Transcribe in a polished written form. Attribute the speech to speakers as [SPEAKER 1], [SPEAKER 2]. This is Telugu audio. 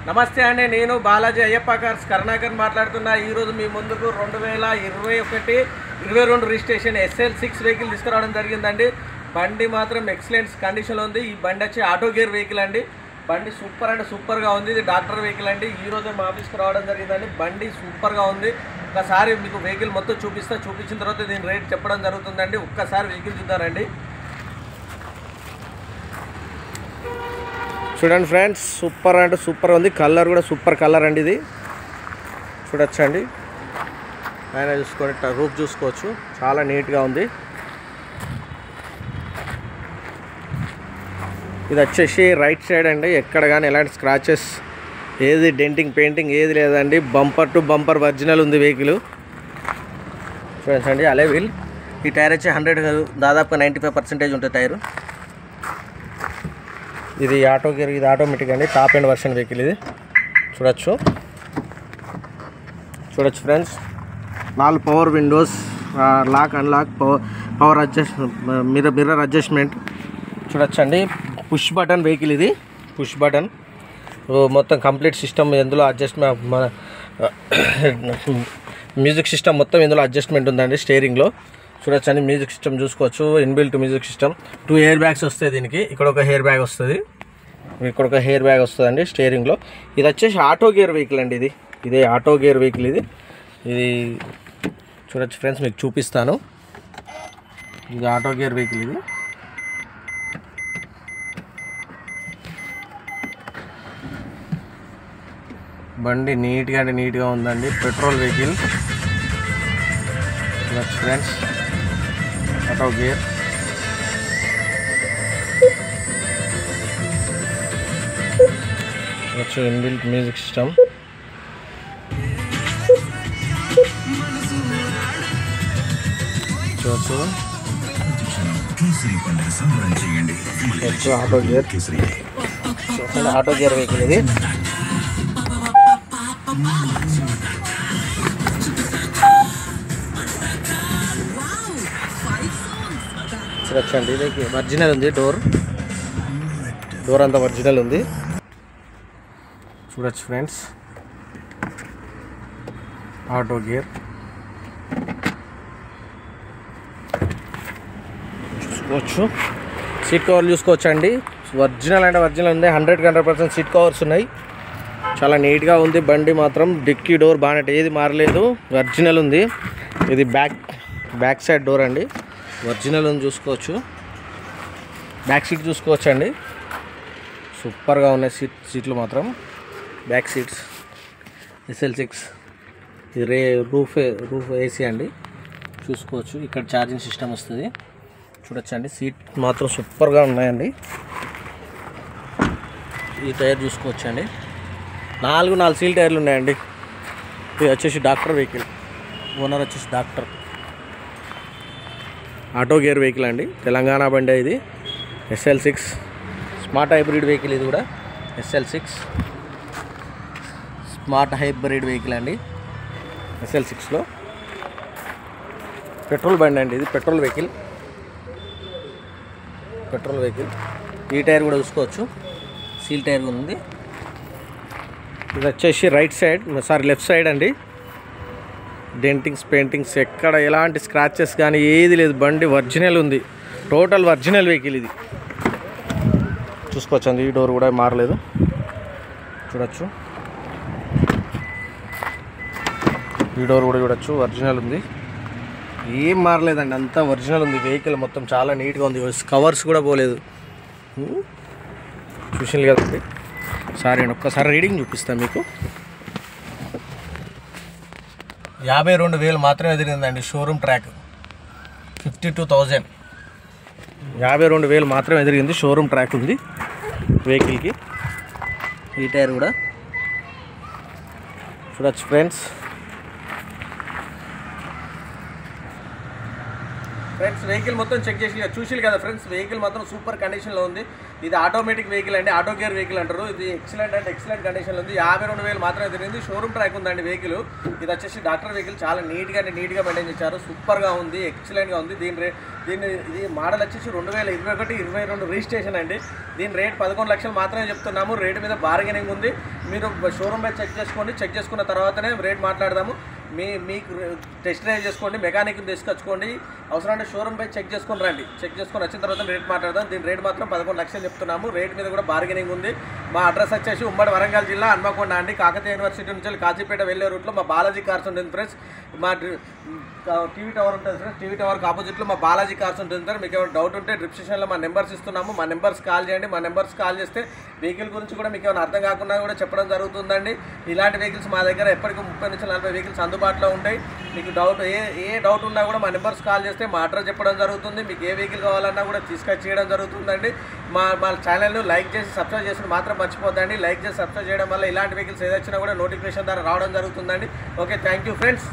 [SPEAKER 1] నమస్తే అండి, నేను బాలాజీ అయ్యప్ప కార్స్ కరుణాకర్ మాట్లాడుతున్నా. ఈరోజు మీ ముందుకు 2021-22 రిజిస్ట్రేషన్ SL6 వెహికల్ తీసుకురావడం జరిగిందండి. బండి మాత్రం ఎక్సలెంట్ కండిషన్లో ఉంది. ఈ బండి వచ్చి ఆటో గేర్ వెహికల్ అండి. బండి సూపర్ అంటే సూపర్గా ఉంది. ఇది డాక్టర్ వెహికల్ అండి. ఈరోజు మా ఆఫీస్కి రావడం జరిగిందండి. బండి సూపర్గా ఉంది. ఒక్కసారి మీకు వెహికల్ మొత్తం చూపించిన తర్వాత దీని రేట్ చెప్పడం జరుగుతుందండి. ఒక్కసారి వెహికల్ చూద్దారండి. చూడండి ఫ్రెండ్స్, సూపర్ అంటే సూపర్ ఉంది. కలర్ కూడా సూపర్ కలర్ అండి. ఇది చూడొచ్చండి, ఆయన చూసుకోండి, రూఫ్ చూసుకోవచ్చు, చాలా నీట్గా ఉంది. ఇది వచ్చేసి రైట్ సైడ్ అండి. ఎక్కడ కానీ ఎలాంటి స్క్రాచెస్, ఏది డెంటింగ్ పెయింటింగ్ ఏది లేదండి. బంపర్ టు బంపర్ ఒరిజినల్ ఉంది వెహికల్. చూడండి, అలే వీల్. ఈ టైర్ వచ్చి 100 దాదాపుగా 95% ఉంటుంది టైరు. ఇది ఆటో గేర్, ఇది ఆటోమేటిక్ అండి. టాప్ ఎండ్ వర్షన్ వెహికల్ ఇది. చూడొచ్చు friends, 4 power windows, lock unlock, power adjust, mirror adjustment. చూడొచ్చండి, పుష్ బటన్ వెహికల్ ఇది. పుష్ బటన్ మొత్తం కంప్లీట్ సిస్టమ్ ఇందులో అడ్జస్ట్మెంట్, మన మ్యూజిక్ సిస్టమ్ మొత్తం ఇందులో అడ్జస్ట్మెంట్ ఉందండి. స్టీరింగ్లో చూడొచ్చండి, మ్యూజిక్ సిస్టమ్ చూసుకోవచ్చు. Inbuilt music system. 2 air bags వస్తాయి దీనికి. ఇక్కడ ఒక హెయిర్ బ్యాగ్ వస్తుంది, ఇక్కడ ఒక హెయిర్ బ్యాగ్ వస్తుందండి స్టీరింగ్లో. ఇది వచ్చేసి ఆటో గేర్ వెహికల్ అండి. ఇదే ఆటో గేర్ వెహికల్ ఇది. చూడొచ్చు ఫ్రెండ్స్, మీకు చూపిస్తాను. ఇది ఆటో గేర్ వెహికల్ ఇది. బండి నీట్గా అంటే నీట్గా ఉందండి. Petrol vehicle. చూడొచ్చు ఫ్రెండ్స్, ఆటో గేర్. చూడొచ్చు, ఇన్బిల్ట్ మ్యూజిక్ సిస్టమ్. చూడొచ్చు auto gear. Auto gear vehicle ఇది. చూడొచ్చండి, ఇది ఒరిజినల్ ఉంది. డోర్ అంతా ఒరిజినల్ ఉంది. చూడొచ్చు ఫ్రెండ్స్, ఆటో గేర్ చూసుకోవచ్చు. సీట్ కవర్లు చూసుకోవచ్చు అండి. ఒరిజినల్ అంటే ఒరిజినల్ ఉంది. 100% సీట్ కవర్స్ ఉన్నాయి. చాలా నీట్గా ఉంది బండి మాత్రం. డిక్కీ డోర్ బానెట్ ఏది మారలేదు, ఒరిజినల్ ఉంది. ఇది బ్యాక్ సైడ్ డోర్ అండి, ఒరిజినల్ ఉంది. చూసుకోవచ్చు, బ్యాక్ సీట్ చూసుకోవచ్చు అండి. సూపర్గా ఉన్నాయి సీట్లు మాత్రం. Back seats SL6. ఇది రూఫ్ AC అండి. చూసుకోవచ్చు, ఇక్కడ ఛార్జింగ్ సిస్టమ్ వస్తుంది. చూడొచ్చండి, సీట్ మాత్రం సూపర్గా ఉన్నాయండి. ఈ టైర్ చూసుకోవచ్చు అండి. 4 సీల్ టైర్లు ఉన్నాయండి. ఇది వచ్చేసి డాక్టర్ వెహికల్. ఓనర్ వచ్చేసి డాక్టర్. ఆటో గేర్ వెహికల్ అండి. తెలంగాణ బండి ఇది. SL6 smart hybrid vehicle. ఇది కూడా SL6 స్మార్ట్ హైబ్రిడ్ వెహికల్ అండి. SL6లో పెట్రోల్ బండి అండి. ఇది పెట్రోల్ వెహికల్. ఈ టైర్ కూడా చూసుకోవచ్చు, సీల్ టైర్ ఉంది. ఇది వచ్చేసి లెఫ్ట్ సైడ్ అండి. డెంటింగ్స్ పెయింటింగ్స్ ఎక్కడ ఎలాంటి స్క్రాచెస్ కానీ ఏది లేదు. బండి ఒరిజినల్ ఉంది. టోటల్ ఒరిజినల్ వెహికల్ ఇది. చూసుకోవచ్చు అండి, ఈ డోర్ కూడా మారలేదు. చూడొచ్చు, ఈ డోర్ కూడా చూడొచ్చు, ఒరిజినల్ ఉంది. ఏం మారలేదండి, అంతా ఒరిజినల్ ఉంది. వెహికల్ మొత్తం చాలా నీట్గా ఉంది. కవర్స్ కూడా పోలేదు. చూసింది కదండి. ఒక్కసారి రీడింగ్ చూపిస్తాను మీకు. 52,000 మాత్రమే ఎదిరిందండి. Showroom track 52,000. 52,000 మాత్రమే ఎదిరింది. షోరూమ్ ట్రాక్ ఉంది వెహికల్కి. ఈ టైర్ కూడా చూడొచ్చు ఫ్రెండ్స్. వెహికల్ మొత్తం చెక్ చేసి చూసి కదా ఫ్రెండ్స్. వెహికల్ మాత్రం సూపర్ కండిషన్లో ఉంది. ఇది ఆటోమేటిక్ వెహికల్ అండి, ఆటో గేర్ వెహికల్ అంటారు. ఇది ఎక్సలెంట్ అంటే ఎక్సలెంట్ కండిషన్లో ఉంది. 52,000 మాత్రమే తిరిగింది. షోరూమ్ ట్రాక్ ఉందండి వెహికల్. ఇది వచ్చేసి డాక్టర్ వెహికల్. చాలా నీట్గా మెయింటైన్ చేశారు. సూపర్గా ఉంది, ఎక్సలెంట్గా ఉంది. ఇది మోడల్ వచ్చేసి 2021, 22 రిజిస్ట్రేషన్ అండి. దీని రేట్ 11 లక్షలు మాత్రమే చెప్తున్నాము. రేటు మీద బార్గెనింగ్ ఉంది. మీరు షోరూమ్ పై చెక్ చేసుకున్న తర్వాతనే రేట్ మాట్లాడదాము. మీకు టెస్ట్ డ్రైవ్ చేసుకోండి, మెకానిక్ని తీసుకొచ్చుకోండి. అవసరం అంటే షోరూమ్ పై చెక్ చేసుకొని రండి. చెక్ చేసుకొని వచ్చిన తర్వాత రేట్ మాట్లాడదాం. దీని రేట్ మాత్రం 11 లక్షలు చెప్తున్నాము. రేట్ మీద కూడా బార్గెనింగ్ ఉంది. మా అడ్రస్ వచ్చేసి ఉమ్మడి వరంగల్ జిల్లా హన్మకొండ అండి. కాకతీయ యూనివర్సిటీ నుంచి కాజీపేట వెళ్ళే రూట్లో మా బాలాజీ కార్స్ ఉంటుంది ఫ్రెండ్స్. మా టీవీ టవర్ ఉంటుంది ఫ్రెండ్స్. టీవీ టవర్కి ఆపోజిట్లో మా బాలాజీ కార్స్ ఉంటుంది సార్. మీకు ఏమైనా డౌట్ ఉంటే డిస్క్రిప్షన్లో మా నెంబర్స్ ఇస్తున్నాము. మా నెంబర్స్ కాల్ చేయండి. మా నెంబర్స్ కాల్ చేస్తే వెహికల్ గురించి కూడా మీకు ఏమైనా అర్థం కాకుండా కూడా చెప్పడం జరుగుతుందండి. ఇలాంటి వెహికల్స్ మా దగ్గర ఎప్పటికీ 30 నుంచి 40 వెహికల్స్ అందుబాటులో ఉంటాయి. మీకు డౌట్ ఏ డౌట్ ఉన్నా కూడా మా నెంబర్స్ కాల్ చేస్తే మా అడ్రస్ చెప్పడం జరుగుతుంది. మీకు ఏ వెహికల్ కావాలన్నా కూడా తీసుకొచ్చేయడం జరుగుతుందండి. మా ఛానల్ను లైక్ చేసి సబ్స్క్రైబ్ చేసి మాత్రం మర్చిపోద్దండి. లైక్ చేసి సబ్స్క్రైబ్ చేయడం వల్ల ఇలాంటి వెహికల్స్ ఏదొచ్చినా కూడా నోటిఫికేషన్ ద్వారా రావడం జరుగుతుందండి. Okay, thank you friends.